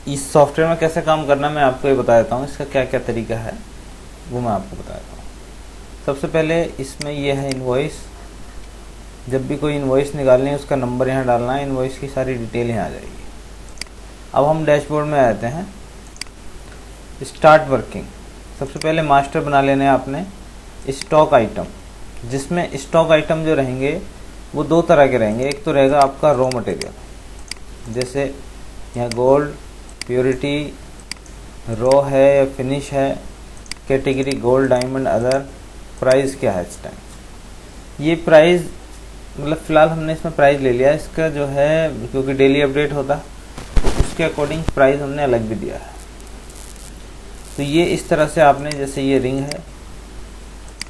इस सॉफ्टवेयर में कैसे काम करना मैं आपको ये बता देता हूँ, इसका क्या क्या तरीका है वो मैं आपको बता देता हूँ। सबसे पहले इसमें ये है इनवॉइस। जब भी कोई इनवॉइस निकालनी है उसका नंबर यहाँ डालना है, इनवॉइस की सारी डिटेल यहाँ आ जाएगी। अब हम डैशबोर्ड में आते हैं, स्टार्ट वर्किंग। सबसे पहले मास्टर बना लेना है आपने स्टॉक आइटम, जिसमें स्टॉक आइटम जो रहेंगे वो दो तरह के रहेंगे। एक तो रहेगा आपका रॉ मटेरियल, जैसे यहाँ गोल्ड, प्योरिटी, रॉ है या फिनिश है, category gold, diamond, other, price क्या है इस टाइम। ये प्राइस मतलब फ़िलहाल हमने इसमें प्राइस ले लिया, इसका जो है क्योंकि डेली अपडेट होता उसके अकॉर्डिंग प्राइस हमने अलग भी दिया है। तो ये इस तरह से आपने, जैसे ये रिंग है,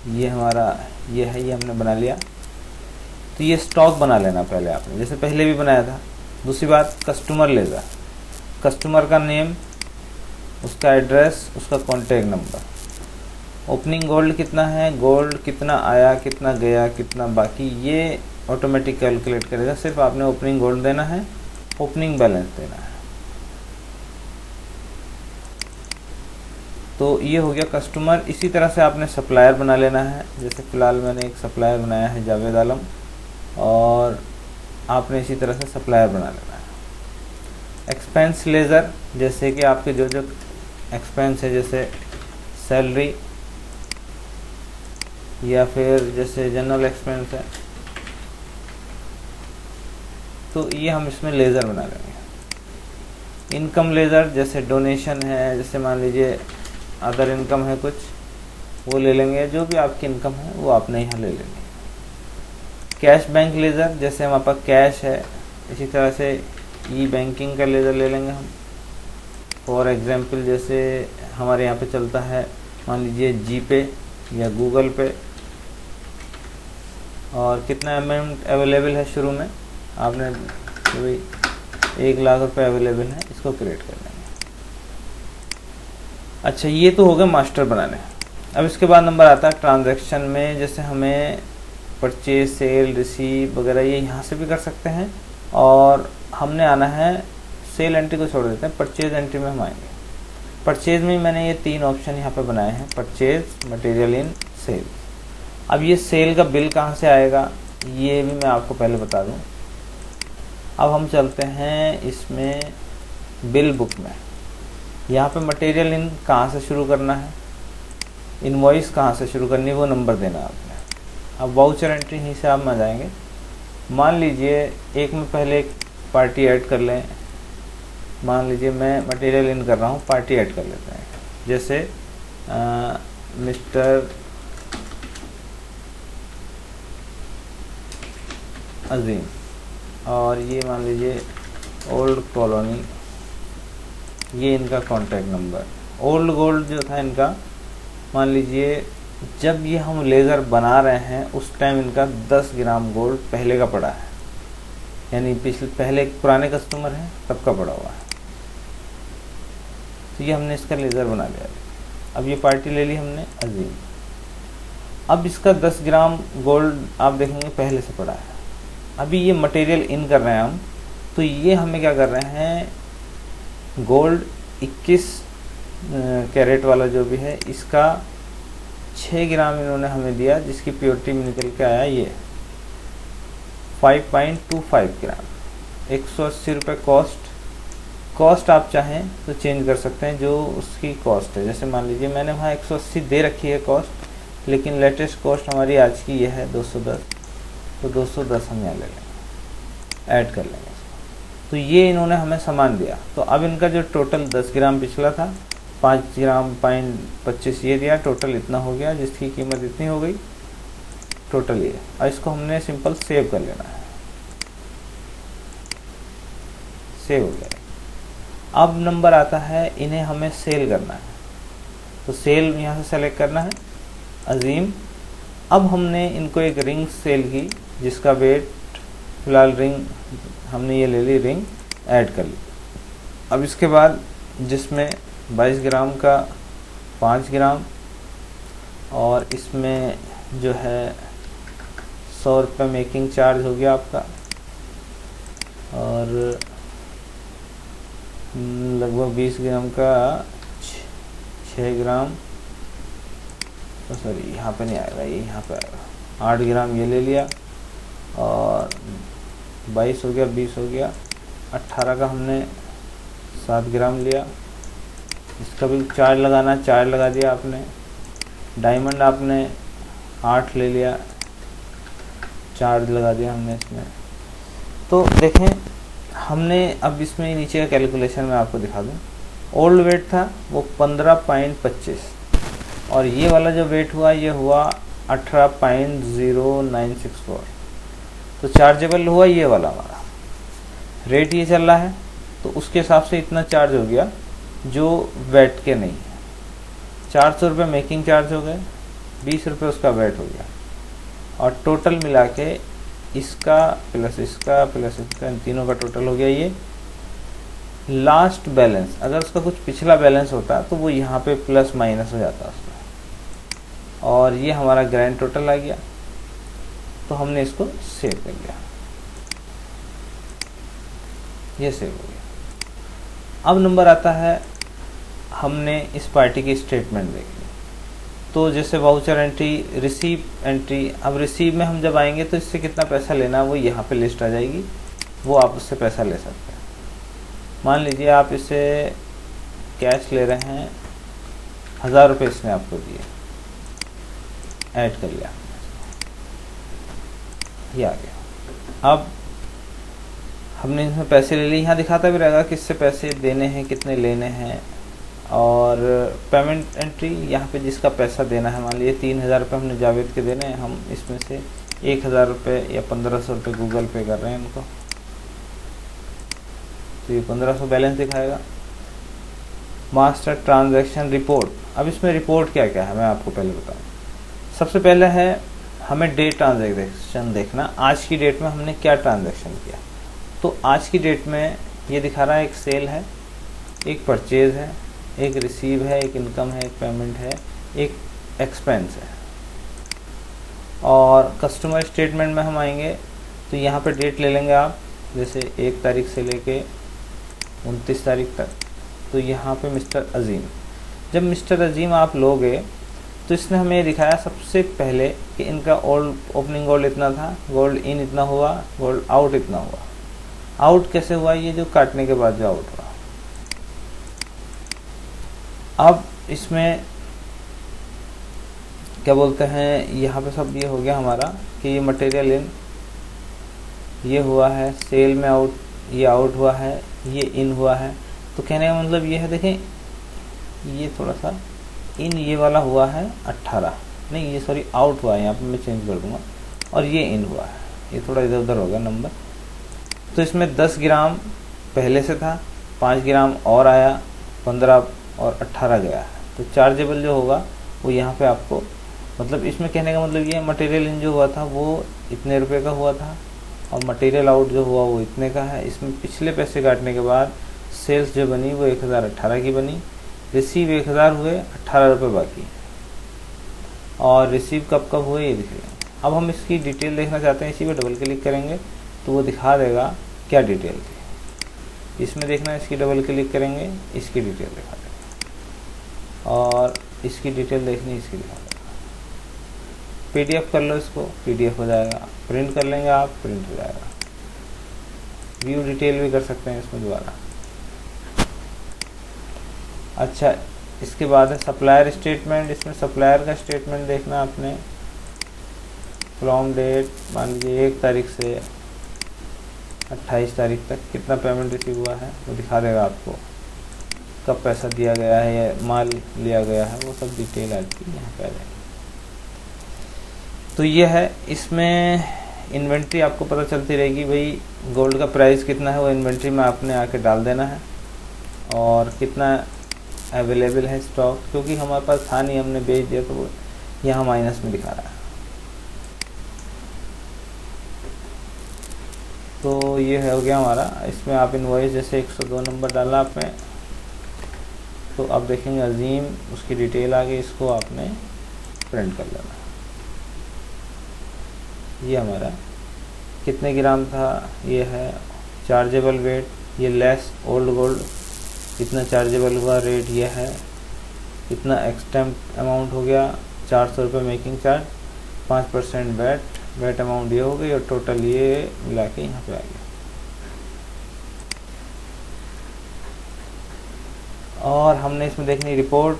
ये हमारा ये है, ये हमने बना लिया। तो ये स्टॉक बना लेना पहले आपने, जैसे पहले भी बनाया था। दूसरी बात, कस्टमर लेगा, कस्टमर का नेम, उसका एड्रेस, उसका कॉन्टैक्ट नंबर। ओपनिंग गोल्ड कितना है, गोल्ड कितना आया, कितना गया, कितना बाकी, ये ऑटोमेटिक कैलकुलेट करेगा। सिर्फ आपने ओपनिंग गोल्ड देना है, ओपनिंग बैलेंस देना है। तो ये हो गया कस्टमर। इसी तरह से आपने सप्लायर बना लेना है। जैसे फ़िलहाल मैंने एक सप्लायर बनाया है जावेद आलम, और आपने इसी तरह से सप्लायर बना लेना है। एक्सपेंस लेज़र, जैसे कि आपके जो जो एक्सपेंस है, जैसे सैलरी या फिर जैसे जनरल एक्सपेंस है, तो ये हम इसमें लेज़र बना लेंगे। इनकम लेज़र, जैसे डोनेशन है, जैसे मान लीजिए अदर इनकम है कुछ, वो ले लेंगे। जो भी आपकी इनकम है वो आपने यहाँ ले लेंगे। कैश बैंक लेज़र, जैसे हमारे पास कैश है, इसी तरह से ई बैंकिंग का लेज़र ले लेंगे हम। फॉर एग्जांपल जैसे हमारे यहाँ पे चलता है, मान लीजिए जी पे या गूगल पे, और कितना अमाउंट अवेलेबल है शुरू में, आपने भाई 1,00,000 रुपये अवेलेबल है, इसको क्रिएट कर लेंगे। अच्छा, ये तो हो गया मास्टर बनाने। अब इसके बाद नंबर आता है ट्रांजैक्शन में। जैसे हमें परचेज, सेल, रिसीव वगैरह ये यहाँ से भी कर सकते हैं, और हमने आना है सेल एंट्री को छोड़ देते हैं, परचेज एंट्री में हम आएंगे। परचेज में मैंने ये 3 ऑप्शन यहाँ पे बनाए हैं, परचेज, मटेरियल इन, सेल। अब ये सेल का बिल कहाँ से आएगा ये भी मैं आपको पहले बता दूँ। अब हम चलते हैं इसमें बिल बुक में। यहाँ पे मटेरियल इन कहाँ से शुरू करना है, इनवॉइस कहाँ से शुरू करनी है, वो नंबर देना आपने। अब वाउचर एंट्री यहीं से आप आ जाएंगे। मान लीजिए एक में पहले एक पार्टी ऐड कर लें। मान लीजिए मैं मटेरियल इन कर रहा हूँ, पार्टी ऐड कर लेते हैं, जैसे मिस्टर अजीम, और ये मान लीजिए ओल्ड कॉलोनी, ये इनका कॉन्टैक्ट नंबर। ओल्ड गोल्ड जो था इनका, मान लीजिए जब ये हम लेज़र बना रहे हैं उस टाइम इनका 10 ग्राम गोल्ड पहले का पड़ा है, यानी पहले पुराने कस्टमर हैं तब का पड़ा हुआ है। तो ये हमने इसका लेज़र बना लिया। अब ये पार्टी ले ली हमने अजीम। अब इसका 10 ग्राम गोल्ड आप देखेंगे पहले से पड़ा है। अभी ये मटेरियल इन कर रहे हैं हम, तो ये हमें क्या कर रहे हैं, गोल्ड 21 कैरेट वाला जो भी है, इसका 6 ग्राम इन्होंने हमें दिया, जिसकी प्योरिटी में निकल के आया ये 5.25 ग्राम। 180 रुपये कॉस्ट आप चाहें तो चेंज कर सकते हैं, जो उसकी कॉस्ट है। जैसे मान लीजिए मैंने वहाँ 180 दे रखी है कॉस्ट, लेकिन लेटेस्ट कॉस्ट हमारी आज की ये है 210, तो 210 हम यहाँ ले लेंगे, ऐड कर लेंगे। तो ये इन्होंने हमें सामान दिया। तो अब इनका जो टोटल 10 ग्राम पिछला था, 5 ग्राम 25 ये दिया, टोटल इतना हो गया, जिसकी कीमत इतनी हो गई टोटल ये। और इसको हमने सिंपल सेव कर लेना है, सेव हो गया। अब नंबर आता है, इन्हें हमें सेल करना है, तो सेल यहाँ से सेलेक्ट करना है अजीम। अब हमने इनको एक रिंग सेल की, जिसका वेट फिलहाल रिंग हमने ये ले ली, रिंग ऐड कर ली। अब इसके बाद जिसमें 22 ग्राम का 5 ग्राम, और इसमें जो है 100 रुपये मेकिंग चार्ज हो गया आपका, और लगभग 20 ग्राम का 6 ग्राम, तो सॉरी यहाँ पे नहीं आएगा, ये यहाँ पे आएगा। 8 ग्राम ये ले लिया, और 22 हो गया, 20 हो गया, 18 का हमने 7 ग्राम लिया। इसका भी चार्ज लगाना, चार्ज लगा दिया आपने। डायमंड आपने 8 ले लिया, चार्ज लगा दिया हमने इसमें। तो देखें हमने अब इसमें नीचे का कैलकुलेशन मैं आपको दिखा दूं। ओल्ड वेट था वो 15.25, और ये वाला जो वेट हुआ ये हुआ 18.0964। तो चार्जेबल हुआ ये वाला हमारा। रेट ये चल रहा है तो उसके हिसाब से इतना चार्ज हो गया जो वेट के नहीं है। 400 रुपये मेकिंग चार्ज हो गए, 20 रुपये उसका वेट हो गया, और टोटल मिला के इसका प्लस इसका प्लस इसका, इन तीनों का टोटल हो गया ये। लास्ट बैलेंस अगर उसका कुछ पिछला बैलेंस होता तो वो यहाँ पे प्लस माइनस हो जाता उसमें, और ये हमारा ग्रैंड टोटल आ गया। तो हमने इसको सेव कर लिया, ये सेव हो गया। अब नंबर आता है, हमने इस पार्टी की स्टेटमेंट देखी। तो जैसे वाउचर एंट्री, रिसीव एंट्री। अब रिसीव में हम जब आएंगे तो इससे कितना पैसा लेना है वो यहाँ पे लिस्ट आ जाएगी, वो आप उससे पैसा ले सकते हैं। मान लीजिए आप इसे कैश ले रहे हैं, 1000 रुपये इसने आपको दिए, ऐड कर लिया, ये आ गया। अब हमने इसमें पैसे ले लिए, यहाँ दिखाता भी रहेगा किससे पैसे देने हैं, कितने लेने हैं। और पेमेंट एंट्री, यहाँ पे जिसका पैसा देना है, मान लीजिए 3000 रुपये हमने जावेद के देने हैं, हम इसमें से 1000 रुपये या 1500 रुपये गूगल पे कर रहे हैं उनको, तो ये 1500 बैलेंस दिखाएगा। Master transaction report. अब इसमें रिपोर्ट क्या क्या है मैं आपको पहले बताऊँ। सबसे पहले है हमें डे ट्रांजैक्शन देखना, आज की डेट में हमने क्या ट्रांजैक्शन किया। तो आज की डेट में ये दिखा रहा है एक सेल है, एक परचेज है, एक रिसीव है, एक इनकम है, एक पेमेंट है, एक एक्सपेंस है। और कस्टमर स्टेटमेंट में हम आएंगे तो यहाँ पे डेट ले लेंगे आप, जैसे 1 तारीख से लेके 29 तारीख तक। तो यहाँ पे मिस्टर अजीम, जब मिस्टर अजीम आप लोगे तो इसने हमें दिखाया सबसे पहले कि इनका ओपनिंग गोल्ड इतना था, गोल्ड इन इतना हुआ, गोल्ड आउट इतना हुआ। आउट कैसे हुआ, ये जो काटने के बाद जो आउट हुआ। अब इसमें क्या बोलते हैं, यहाँ पे सब ये हो गया हमारा कि ये मटेरियल इन ये हुआ है, सेल में आउट ये आउट हुआ है, ये इन हुआ है। तो कहने का मतलब ये है, देखें ये थोड़ा सा इन ये वाला हुआ है 18, नहीं ये सॉरी आउट हुआ है, यहाँ पे मैं चेंज कर दूंगा, और ये इन हुआ है, ये थोड़ा इधर उधर होगा नंबर। तो इसमें 10 ग्राम पहले से था, 5 ग्राम और आया, 15 और 18 गया है। तो चार्जेबल जो होगा वो यहाँ पे आपको, मतलब इसमें कहने का मतलब ये मटेरियल इन जो हुआ था वो इतने रुपए का हुआ था, और मटेरियल आउट जो हुआ वो इतने का है। इसमें पिछले पैसे काटने के बाद सेल्स जो बनी वो 1018 की बनी, रिसीव 1000 हुए, 18 रुपये बाकी, और रिसीव कब कब हुए ये दिखेगा। अब हम इसकी डिटेल देखना चाहते हैं, इसी पे डबल क्लिक करेंगे तो वो दिखा देगा क्या डिटेल थी। इसमें देखना है, इसकी डबल क्लिक करेंगे, इसकी डिटेल दिखा देगा, और इसकी डिटेल देखनी, इसकी दिखा देगा। PDF कर लो इसको, PDF हो जाएगा। प्रिंट कर लेंगे आप, प्रिंट हो जाएगा। व्यू डिटेल भी कर सकते हैं इसमें दोबारा। अच्छा, इसके बाद है सप्लायर स्टेटमेंट। इसमें सप्लायर का स्टेटमेंट देखना आपने, फ्रॉम डेट मान लीजिए 1 तारीख से 28 तारीख तक कितना पेमेंट रिसीव हुआ है वो दिखा देगा आपको, कब पैसा दिया गया है या माल लिया गया है, वो सब डिटेल आती है यहाँ पे आ जाएगी। तो ये है, इसमें इन्वेंट्री आपको पता चलती रहेगी, भाई गोल्ड का प्राइस कितना है वो इन्वेंट्री में आपने आके डाल देना है, और कितना अवेलेबल है स्टॉक, क्योंकि हमारे पास था नहीं, हमने बेच दिया तो वो यहाँ माइनस में दिखा रहा है। तो ये हो गया हमारा। इसमें आप इनवॉइस जैसे 102 नंबर डाला आपने, तो अब देखेंगे अजीम उसकी डिटेल आ गई, इसको आपने प्रिंट कर लेना। ये हमारा कितने ग्राम था, ये है चार्जेबल वेट, ये लेस ओल्ड गोल्ड इतना चार्जेबल हुआ रेट यह है, इतना एक्सटेम्प अमाउंट हो गया 400 रुपये मेकिंग चार्ज, 5% वैट अमाउंट ये हो गई और टोटल ये मिला के यहाँ पे आ गया। और हमने इसमें देखनी रिपोर्ट,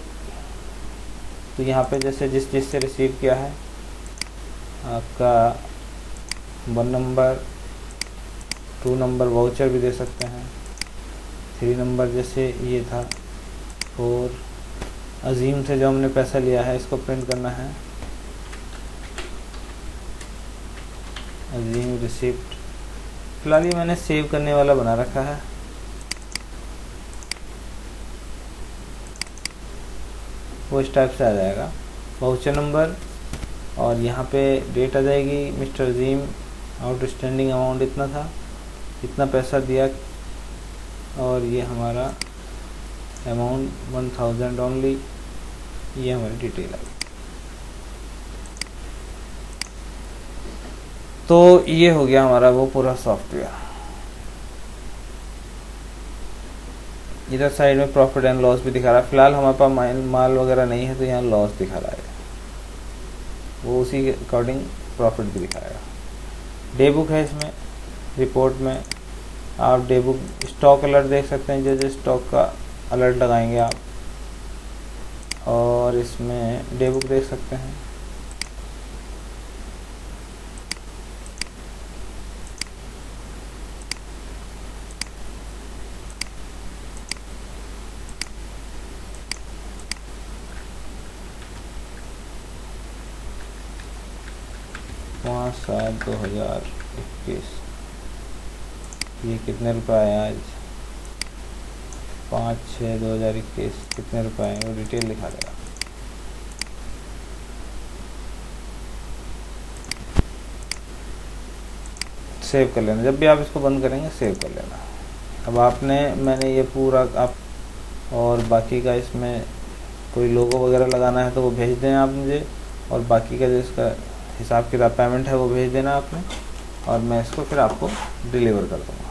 तो यहाँ पे जैसे जिस चीज़ से रिसीव किया है आपका 1 नंबर, 2 नंबर वाउचर भी दे सकते हैं, 3 नंबर जैसे ये था, 4 अजीम से जो हमने पैसा लिया है इसको प्रिंट करना है, अजीम रिसिप्ट। फिलहाल ये मैंने सेव करने वाला बना रखा है। वो इस टाइप से आ जाएगा वाउचर नंबर, और यहाँ पे डेट आ जाएगी, मिस्टर अजीम आउटस्टैंडिंग अमाउंट इतना था, इतना पैसा दिया, और ये हमारा अमाउंट 1000 ओनली, ये हमारी डिटेल आई। तो ये हो गया हमारा वो पूरा सॉफ्टवेयर। इधर साइड में प्रॉफिट एंड लॉस भी दिखा रहा है। फिलहाल हमारे पास माल वगैरह नहीं है तो यहाँ लॉस दिखा रहा है, वो उसी के अकॉर्डिंग प्रॉफिट भी दिखाएगा। डे बुक है इसमें, रिपोर्ट में आप डे बुक स्टॉक अलर्ट देख सकते हैं, जो स्टॉक का अलर्ट लगाएंगे आप, और इसमें डे बुक देख सकते हैं। पाँच 7/2021 ये कितने रुपये आए आज, 5/6/2021 कितने रुपये आए, वो डिटेल लिखा देगा। सेव कर लेना, जब भी आप इसको बंद करेंगे सेव कर लेना। अब मैंने ये पूरा आप, और बाकी का इसमें कोई लोगो वगैरह लगाना है तो वो भेज दें आप मुझे, और बाकी का जो इसका हिसाब किताब पेमेंट है वो भेज देना आपने, और मैं इसको फिर आपको डिलीवर कर दूँगा।